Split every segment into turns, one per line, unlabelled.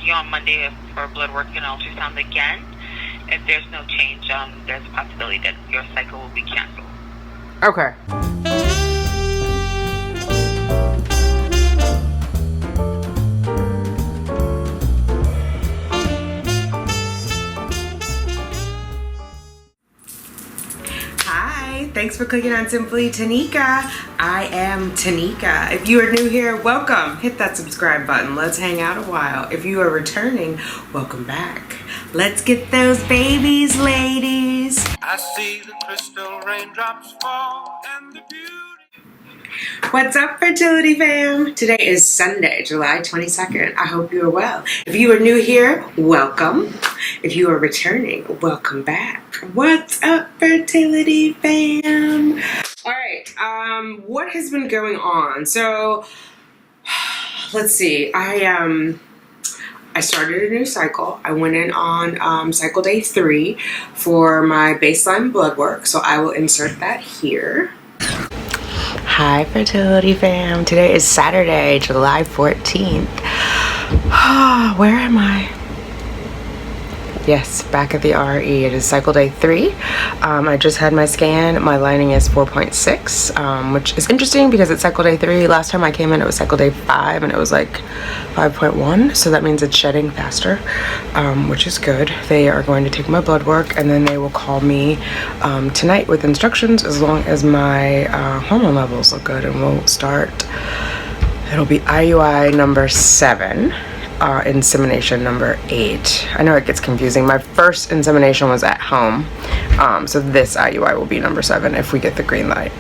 you on Monday for blood work and ultrasound again. If there's no change, there's a possibility that your cycle will be canceled.
Okay. Hi, thanks for clicking on Simply Tanika. I am Tanika. If you are new here, welcome. Hit that subscribe button. Let's hang out a while. If you are returning, welcome back. Let's get those babies, ladies.
I see the crystal raindrops fall and the beauty.
What's up, fertility fam? Today is Sunday, July 22nd. I hope you are well. If you are new here, welcome. If you are returning, welcome back. What's up, fertility fam? All right, what has been going on? So, let's see. I started a new cycle. I went in on cycle day 3 for my baseline blood work, so I will insert that here. Hi, fertility fam. Today is Saturday, July 14th. Where am I? Yes, back at the RE. It is cycle day 3. I just had my scan. My lining is 4.6, which is interesting because it's cycle day 3. Last time I came in, it was cycle day 5, and it was like 5.1. So that means it's shedding faster, which is good. They are going to take my blood work, and then they will call me tonight with instructions as long as my hormone levels look good, and we'll start. It'll be IUI number 7. Insemination number 8. I know it gets confusing. My first insemination was at home, so this IUI will be number 7 if we get the green light.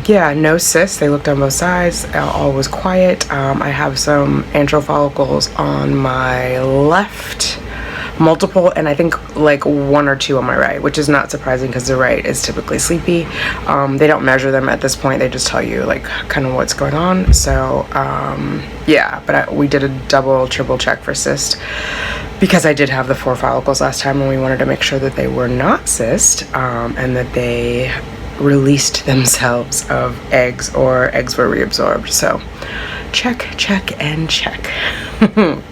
Yeah, no cysts. They looked on both sides. All was quiet. I have some antral follicles on my left, multiple, and I think like 1 or 2 on my right, which is not surprising because the right is typically sleepy. They don't measure them at this point. They just tell you like kind of what's going on. So yeah, but we did a double, triple check for cyst because I did have the 4 follicles last time, and we wanted to make sure that they were not cyst, and that they released themselves of eggs, or eggs were reabsorbed. So check, and check.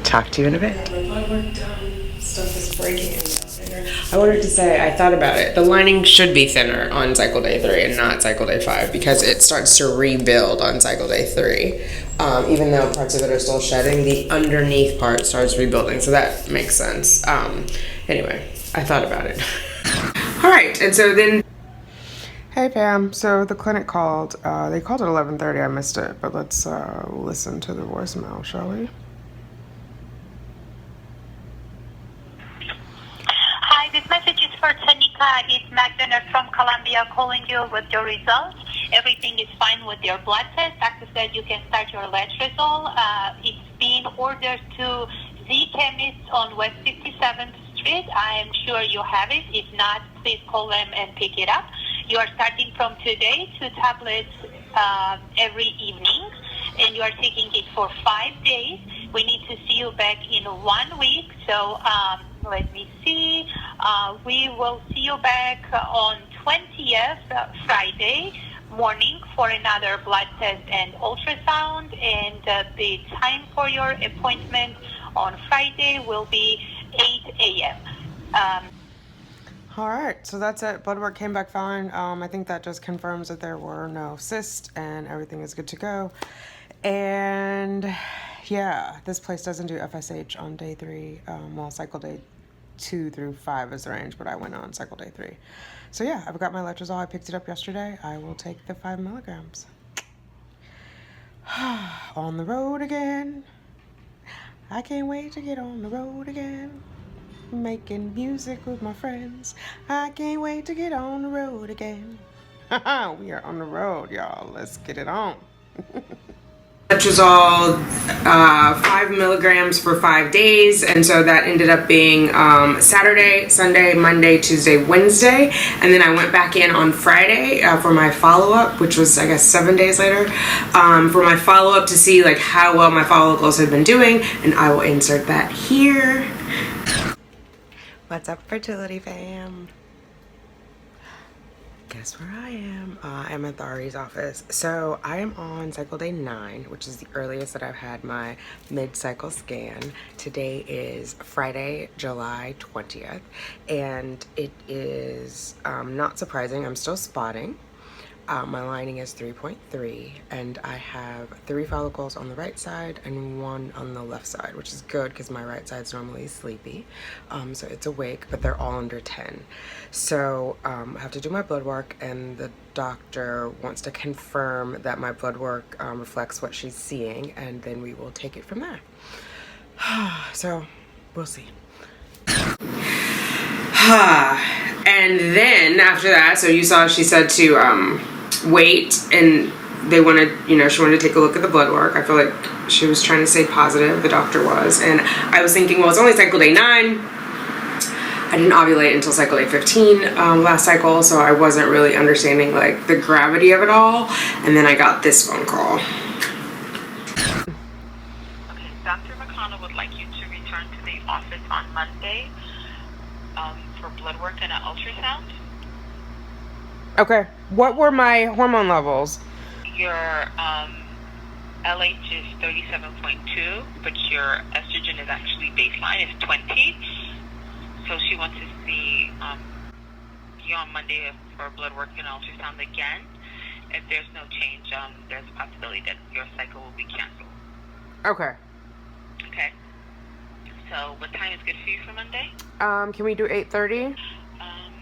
Talk to you in a bit. Stuff is breaking in thinner. I wanted to say, I thought about it. The lining should be thinner on cycle day 3 and not cycle day 5 because it starts to rebuild on cycle day 3. Even though parts of it are still shedding, the underneath part starts rebuilding. So that makes sense. Anyway, I thought about it. All right, and so then... Hey fam, so the clinic called. They called at 11:30. I missed it, but let's listen to the voicemail, shall we?
Hi, this message is for Tanika. It's Magdalena from Colombia calling you with your results. Everything is fine with your blood test. Doctor said you can start your Letrozole. It's been ordered to Z Chemist on West 57th Street. I am sure you have it. If not, please call them and pick it up. You are starting from today 2 tablets every evening, and you are taking it for 5 days. We need to see you back in 1 week, so let me see. We will see you back on 20th, Friday morning, for another blood test and ultrasound, and the time for your appointment on Friday will be 8 a.m.
All right, so that's it. Blood work came back fine. I think that just confirms that there were no cysts and everything is good to go. And yeah, this place doesn't do FSH on day 3. Well, cycle day 2 through 5 is the range, but I went on cycle day 3. So yeah, I've got my Letrozole. I picked it up yesterday. I will take the 5 milligrams. On the road again. I can't wait to get on the road again. Making music with my friends. I can't wait to get on the road again. We are on the road, y'all. Let's get it on. Letrozole, 5 milligrams for 5 days, and so that ended up being Saturday, Sunday, Monday, Tuesday, Wednesday, and then I went back in on Friday for my follow-up, which was, I guess, 7 days later, for my follow-up to see like how well my follicles had been doing, and I will insert that here. What's up, fertility fam? Guess where I am? I'm at the RE's office. So I am on cycle day 9, which is the earliest that I've had my mid-cycle scan. Today is Friday, July 20th, and it is not surprising. I'm still spotting. My lining is 3.3, and I have 3 follicles on the right side and 1 on the left side, which is good because my right side's normally sleepy, so it's awake, but they're all under 10. So I have to do my blood work, and the doctor wants to confirm that my blood work reflects what she's seeing, and then we will take it from there. So we'll see. And then after that, so you saw she said to wait, and they wanted, she wanted to take a look at the blood work. I feel like she was trying to stay positive, the doctor was, and I was thinking, well, it's only cycle day 9. I didn't ovulate until cycle day 15 last cycle, so I wasn't really understanding like the gravity of it all, and then I got this phone call.
Okay, Dr. McConnell would like you to return to the office on Monday for blood work and an ultrasound.
Okay, what were my hormone levels?
Your LH is 37.2, but your estrogen is actually baseline is 20. So she wants to see you on Monday for blood work and ultrasound again. If there's no change, there's a possibility that your cycle will be canceled.
Okay.
Okay. So what time is good for you for Monday?
Can we do 8:30?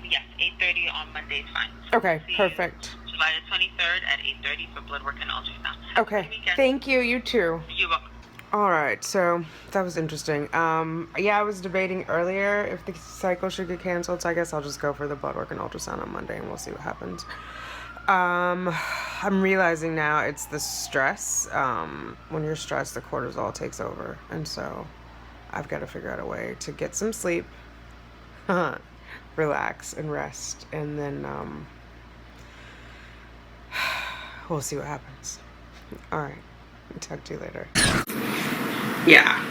Yes, 8:30 on Monday is fine.
Okay, perfect.
July the 23rd at 8:30 for blood work and ultrasound.
Okay, thank you. You too.
You're welcome.
All right, so that was interesting. Yeah, I was debating earlier if the cycle should get canceled, so I guess I'll just go for the blood work and ultrasound on Monday, and we'll see what happens. I'm realizing now it's the stress. When you're stressed, the cortisol takes over, and so I've got to figure out a way to get some sleep, relax and rest, and then we'll see what happens. All right, talk to you later. Yeah.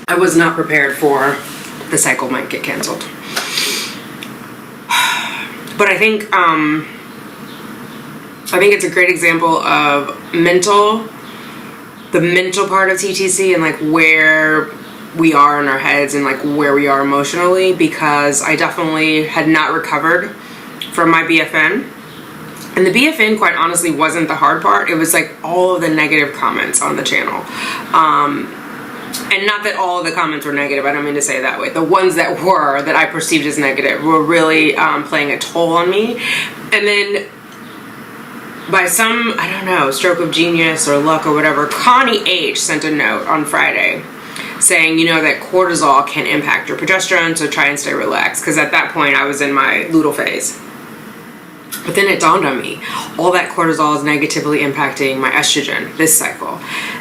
I was not prepared for the cycle might get canceled. But I think it's a great example of the mental part of TTC, and like where we are in our heads and like where we are emotionally, because I definitely had not recovered from my BFN. And the BFN, quite honestly, wasn't the hard part. It was like all of the negative comments on the channel. And not that all of the comments were negative, I don't mean to say it that way. The ones that I perceived as negative were really playing a toll on me. And then by some, I don't know, stroke of genius or luck or whatever, Connie H sent a note on Friday saying, that cortisol can impact your progesterone, so try and stay relaxed. Because at that point, I was in my luteal phase. But then it dawned on me, all that cortisol is negatively impacting my estrogen this cycle.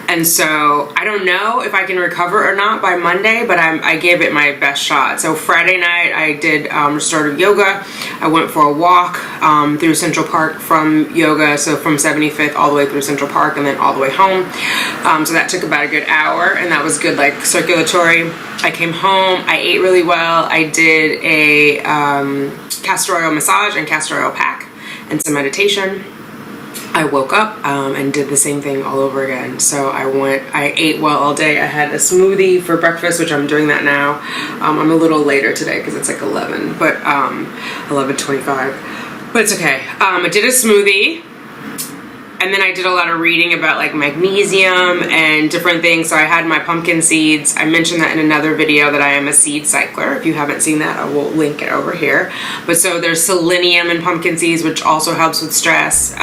And so I don't know if I can recover or not by Monday, but I gave it my best shot. So Friday night I did restorative yoga. I went for a walk through Central Park from yoga, so from 75th all the way through Central Park and then all the way home. So that took about a good hour, and that was good, like circulatory. I came home, I ate really well. I did a castor oil massage and castor oil pack and some meditation. I woke up and did the same thing all over again. So I ate well all day. I had a smoothie for breakfast, which I'm doing that now. I'm a little later today because it's like 11, but 11:25. But it's okay. I did a smoothie, and then I did a lot of reading about like magnesium and different things. So I had my pumpkin seeds. I mentioned that in another video that I am a seed cycler. If you haven't seen that, I will link it over here. But so there's selenium in pumpkin seeds, which also helps with stress.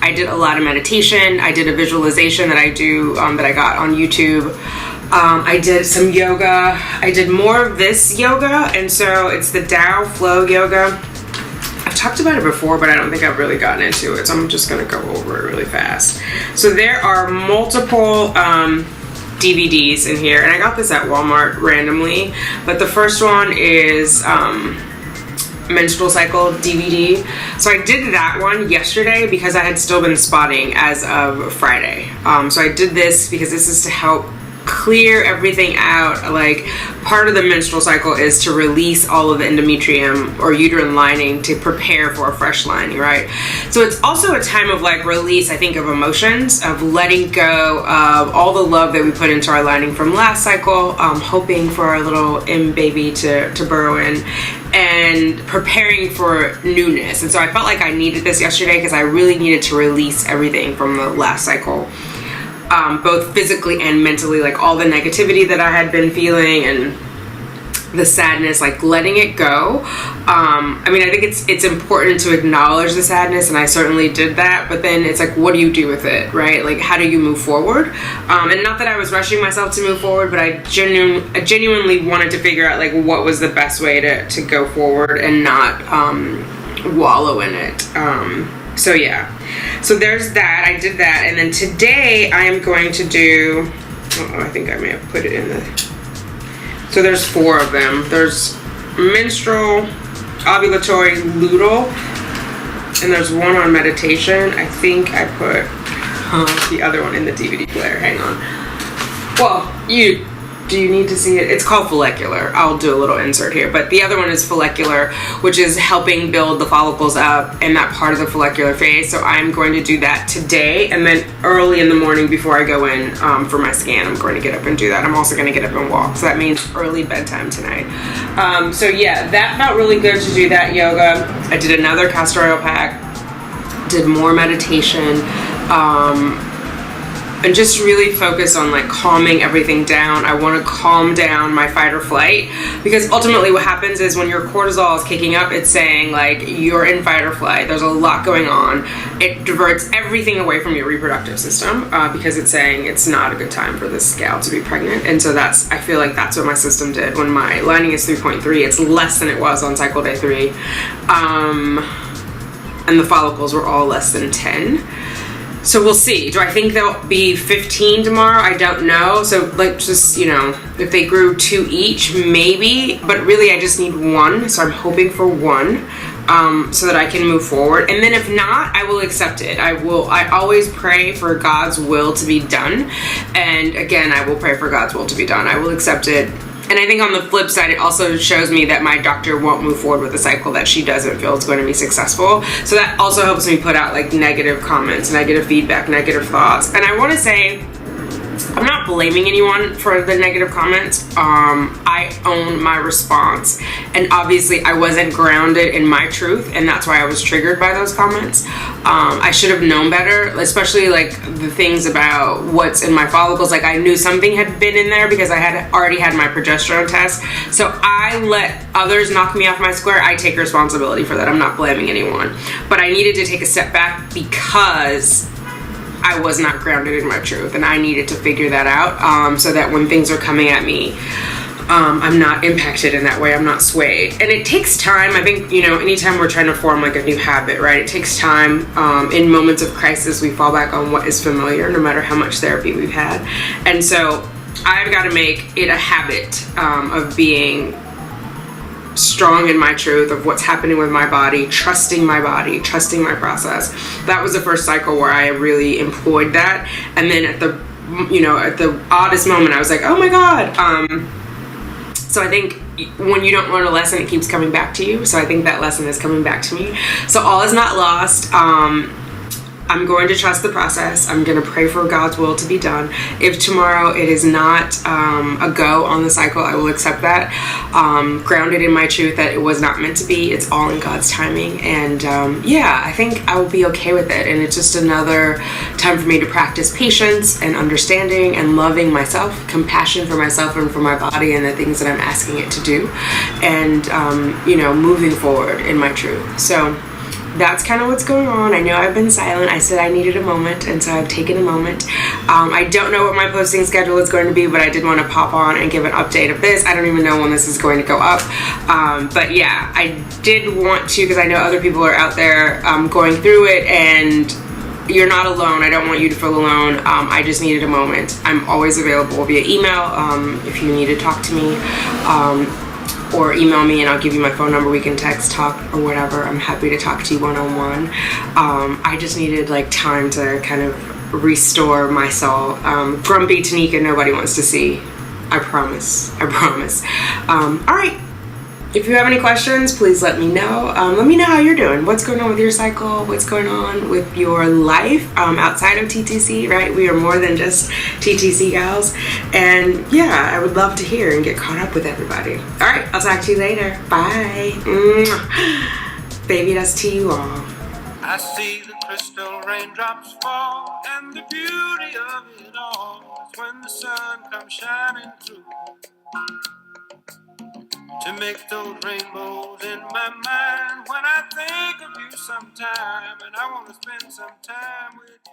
I did a lot of meditation. I did a visualization that I do, that I got on YouTube. I did some yoga. I did more of this yoga, and so it's the Tao Flow Yoga. I've talked about it before, but I don't think I've really gotten into it, so I'm just gonna go over it really fast. So there are multiple DVDs in here, and I got this at Walmart randomly, but the first one is menstrual cycle DVD. So I did that one yesterday because I had still been spotting as of Friday. So I did this because this is to help clear everything out. Like, part of the menstrual cycle is to release all of the endometrium or uterine lining to prepare for a fresh lining, right? So it's also a time of like release, I think, of emotions, of letting go of all the love that we put into our lining from last cycle, hoping for our little baby to burrow in, and preparing for newness. And so I felt like I needed this yesterday because I really needed to release everything from the last cycle. Both physically and mentally, like all the negativity that I had been feeling and the sadness, like letting it go. I mean, I think it's important to acknowledge the sadness, and I certainly did that, but then it's like, what do you do with it, right? Like, how do you move forward? And not that I was rushing myself to move forward, but I genuinely wanted to figure out like what was the best way to go forward and not wallow in it. So yeah, so there's that. I did that, and then today I am going to do, I think I may have put it in so there's 4 of them. There's menstrual, ovulatory, luteal, and there's one on meditation. I think I put the other one in the DVD player. Hang on. Well, do you need to see it? It's called follicular. I'll do a little insert here. But the other one is follicular, which is helping build the follicles up in that part of the follicular phase. So I'm going to do that today. And then early in the morning before I go in for my scan, I'm going to get up and do that. I'm also going to get up and walk. So that means early bedtime tonight. So yeah, that felt really good to do that yoga. I did another castor oil pack, did more meditation, and just really focus on like calming everything down. I want to calm down my fight or flight, because ultimately what happens is when your cortisol is kicking up, it's saying like you're in fight or flight. There's a lot going on. It diverts everything away from your reproductive system because it's saying it's not a good time for this gal to be pregnant. And so I feel like that's what my system did. When my lining is 3.3, it's less than it was on cycle day 3. And the follicles were all less than 10. So we'll see. Do I think there'll be 15 tomorrow? I don't know. So like just, if they grew 2 each, maybe. But really I just need 1. So I'm hoping for 1 so that I can move forward. And then if not, I will accept it. I always pray for God's will to be done. And again, I will pray for God's will to be done. I will accept it. And I think on the flip side, it also shows me that my doctor won't move forward with a cycle that she doesn't feel is going to be successful. So that also helps me put out like negative comments, negative feedback, negative thoughts. And I want to say, I'm not blaming anyone for the negative comments. I own my response. And obviously I wasn't grounded in my truth, and that's why I was triggered by those comments. I should have known better, especially like the things about what's in my follicles. Like I knew something had been in there because I had already had my progesterone test. So I let others knock me off my square. I take responsibility for that. I'm not blaming anyone. But I needed to take a step back because I was not grounded in my truth, and I needed to figure that out so that when things are coming at me, I'm not impacted in that way. I'm not swayed. And it takes time. I think, anytime we're trying to form like a new habit, right? It takes time. In moments of crisis, we fall back on what is familiar, no matter how much therapy we've had. And so I've got to make it a habit of being strong in my truth of what's happening with my body, trusting my process. That was the first cycle where I really employed that. And then at the oddest moment, I was like, oh my God. So I think when you don't learn a lesson, it keeps coming back to you. So I think that lesson is coming back to me. So all is not lost. I'm going to trust the process. I'm going to pray for God's will to be done. If tomorrow it is not a go on the cycle, I will accept that. Grounded in my truth that it was not meant to be. It's all in God's timing. And I think I will be okay with it. And it's just another time for me to practice patience and understanding and loving myself, compassion for myself and for my body and the things that I'm asking it to do. And, moving forward in my truth. So that's kind of what's going on. I know I've been silent. I said I needed a moment, and so I've taken a moment. I don't know what my posting schedule is going to be, but I did want to pop on and give an update of this. I don't even know when this is going to go up. But yeah, I did want to, because I know other people are out there going through it, and you're not alone. I don't want you to feel alone. I just needed a moment. I'm always available via email if you need to talk to me. or email me and I'll give you my phone number. We can text, talk, or whatever. I'm happy to talk to you one-on-one. I just needed like time to kind of restore my soul. Grumpy Tanika, nobody wants to see. I promise. I promise. All right. If you have any questions, please let me know. Let me know how you're doing. What's going on with your cycle? What's going on with your life outside of TTC, right? We are more than just TTC gals. And yeah, I would love to hear and get caught up with everybody. All right, I'll talk to you later. Bye. Mwah. Baby, that's to you all.
I see the crystal raindrops fall, and the beauty of it all is when the sun comes shining through to make those rainbows in my mind when I think of you sometime, and I want to spend some time with you.